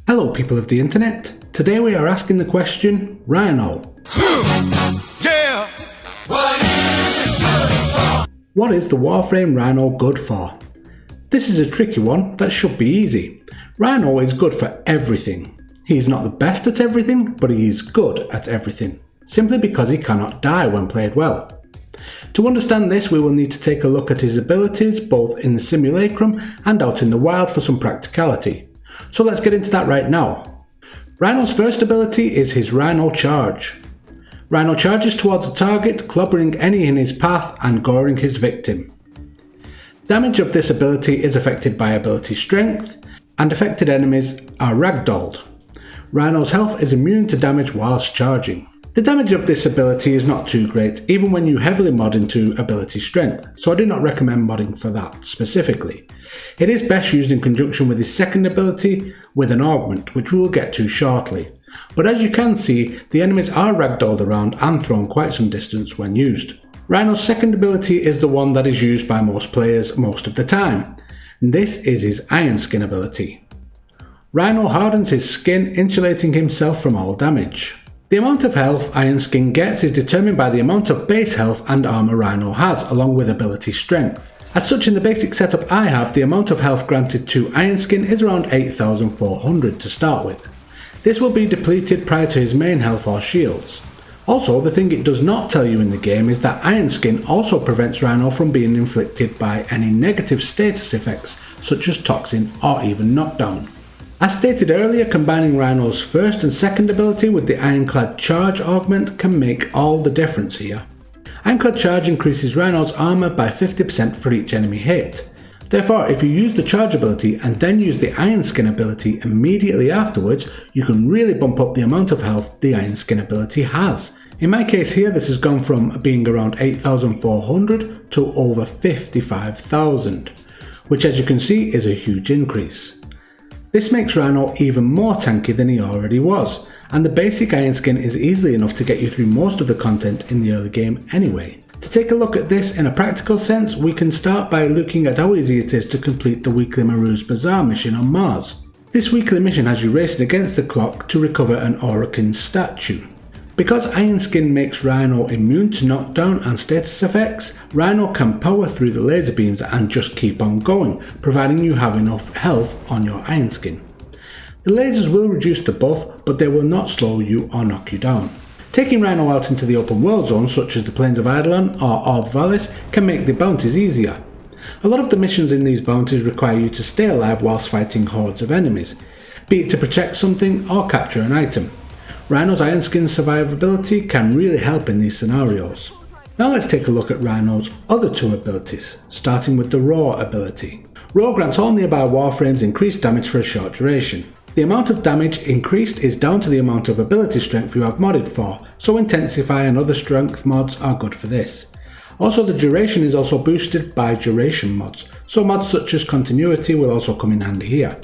Hello people of the internet, today we are asking the question, Rhino. Yeah. What is the Warframe Rhino good for? This is a tricky one that should be easy. Rhino is good for everything. He is not the best at everything, but he is good at everything, simply because he cannot die when played well. To understand this, we will need to take a look at his abilities both in the simulacrum and out in the wild for some practicality. So let's get into that right now. Rhino's first ability is his Rhino Charge. Rhino charges towards a target, clobbering any in his path and goring his victim. Damage of this ability is affected by ability strength, and affected enemies are ragdolled. Rhino's health is immune to damage whilst charging. The damage of this ability is not too great, even when you heavily mod into ability strength, so I do not recommend modding for that specifically. It is best used in conjunction with his second ability with an augment, which we will get to shortly. But as you can see, the enemies are ragdolled around and thrown quite some distance when used. Rhino's second ability is the one that is used by most players most of the time. This is his Iron Skin ability. Rhino hardens his skin, insulating himself from all damage. The amount of health Iron Skin gets is determined by the amount of base health and armor Rhino has, along with ability strength. As such, in the basic setup I have, the amount of health granted to Iron Skin is around 8,400 to start with. This will be depleted prior to his main health or shields. Also, the thing it does not tell you in the game is that Iron Skin also prevents Rhino from being inflicted by any negative status effects such as toxin or even knockdown. As stated earlier, combining Rhino's first and second ability with the Ironclad Charge augment can make all the difference here. Ironclad Charge increases Rhino's armor by 50% for each enemy hit. Therefore, if you use the charge ability and then use the Iron Skin ability immediately afterwards, you can really bump up the amount of health the Iron Skin ability has. In my case here, this has gone from being around 8,400 to over 55,000, which as you can see is a huge increase. This makes Rhino even more tanky than he already was, and the basic Iron Skin is easily enough to get you through most of the content in the early game anyway. To take a look at this in a practical sense, we can start by looking at how easy it is to complete the weekly Maru's Bazaar mission on Mars. This weekly mission has you racing against the clock to recover an Orokin statue. Because Iron Skin makes Rhino immune to knockdown and status effects, Rhino can power through the laser beams and just keep on going, providing you have enough health on your Iron Skin. The lasers will reduce the buff, but they will not slow you or knock you down. Taking Rhino out into the open world zones such as the Plains of Eidolon or Orb Vallis can make the bounties easier. A lot of the missions in these bounties require you to stay alive whilst fighting hordes of enemies, be it to protect something or capture an item. Rhino's Iron Skin survivability can really help in these scenarios. Now let's take a look at Rhino's other two abilities, starting with the Roar ability. Roar grants all nearby warframes increased damage for a short duration. The amount of damage increased is down to the amount of ability strength you have modded for, so Intensify and other strength mods are good for this. Also, the duration is also boosted by duration mods, so mods such as Continuity will also come in handy here.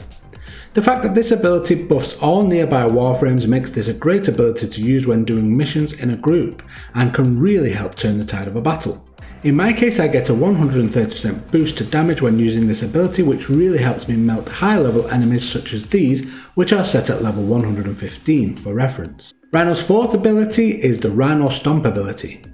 The fact that this ability buffs all nearby warframes makes this a great ability to use when doing missions in a group, and can really help turn the tide of a battle. In my case, I get a 130% boost to damage when using this ability, which really helps me melt high level enemies such as these, which are set at level 115 for reference. Rhino's fourth ability is the Rhino Stomp ability.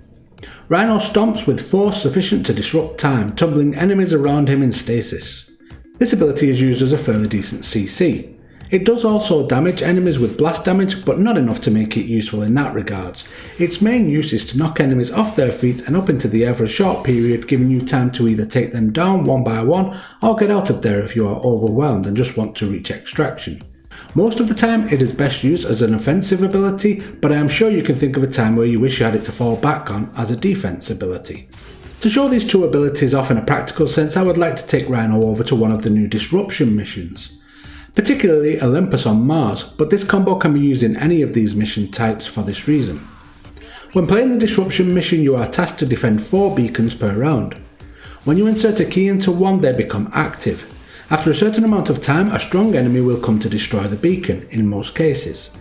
Rhino stomps with force sufficient to disrupt time, tumbling enemies around him in stasis. This ability is used as a fairly decent CC. It does also damage enemies with blast damage, but not enough to make it useful in that regards. Its main use is to knock enemies off their feet and up into the air for a short period, giving you time to either take them down one by one or get out of there if you are overwhelmed and just want to reach extraction. Most of the time it is best used as an offensive ability, but I am sure you can think of a time where you wish you had it to fall back on as a defense ability. To show these two abilities off in a practical sense, I would like to take Rhino over to one of the new Disruption missions, particularly Olympus on Mars, but this combo can be used in any of these mission types for this reason. When playing the Disruption mission, you are tasked to defend 4 beacons per round. When you insert a key into one, they become active. After a certain amount of time, a strong enemy will come to destroy the beacon, in most cases.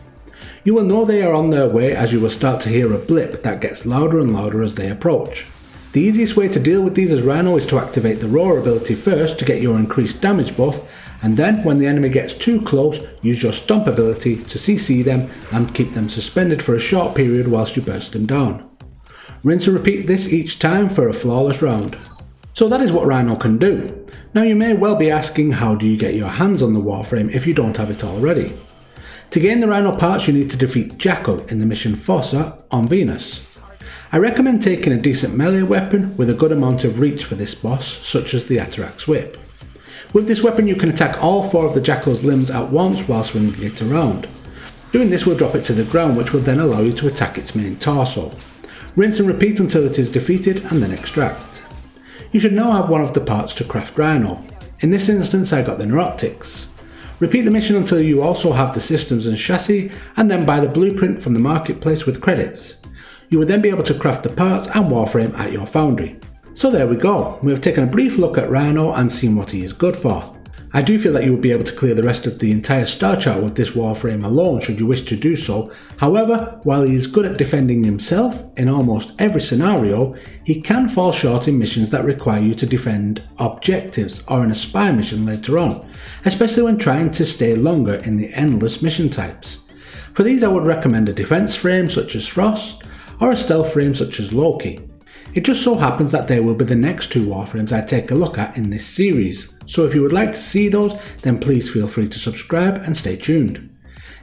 You will know they are on their way as you will start to hear a blip that gets louder and louder as they approach. The easiest way to deal with these as Rhino is to activate the roar ability first to get your increased damage buff, and then when the enemy gets too close, use your stomp ability to CC them and keep them suspended for a short period whilst you burst them down. Rinse and repeat this each time for a flawless round. So that is what Rhino can do. Now you may well be asking, how do you get your hands on the Warframe if you don't have it already? To gain the Rhino parts you need to defeat Jackal in the mission Fossa on Venus. I recommend taking a decent melee weapon with a good amount of reach for this boss, such as the Atarak's Whip. With this weapon you can attack all 4 of the Jackal's limbs at once while swinging it around. Doing this will drop it to the ground, which will then allow you to attack its main torso. Rinse and repeat until it is defeated and then extract. You should now have one of the parts to craft Rhino. In this instance I got the Neuroptics. Repeat the mission until you also have the systems and chassis, and then buy the blueprint from the marketplace with credits. You will then be able to craft the parts and Warframe at your foundry. So there we go, we have taken a brief look at Rhino and seen what he is good for. I do feel that you will be able to clear the rest of the entire star chart with this Warframe alone should you wish to do so. However, while he is good at defending himself in almost every scenario, he can fall short in missions that require you to defend objectives or in a spy mission later on, especially when trying to stay longer in the endless mission types. For these I would recommend a defense frame such as Frost, or a stealth frame such as Loki. It just so happens that they will be the next 2 Warframes I take a look at in this series, so if you would like to see those, then please feel free to subscribe and stay tuned.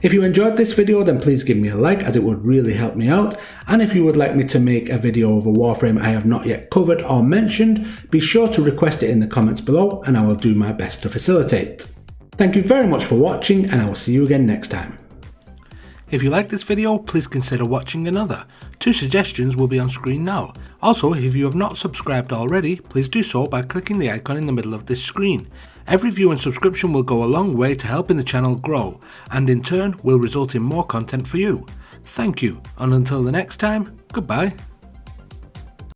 If you enjoyed this video, then please give me a like, as it would really help me out, and if you would like me to make a video of a Warframe I have not yet covered or mentioned, be sure to request it in the comments below and I will do my best to facilitate. Thank you very much for watching, and I will see you again next time. If you like this video, please consider watching another. 2 suggestions will be on screen now. Also, if you have not subscribed already, please do so by clicking the icon in the middle of this screen. Every view and subscription will go a long way to helping the channel grow, and in turn will result in more content for you. Thank you, and until the next time, goodbye.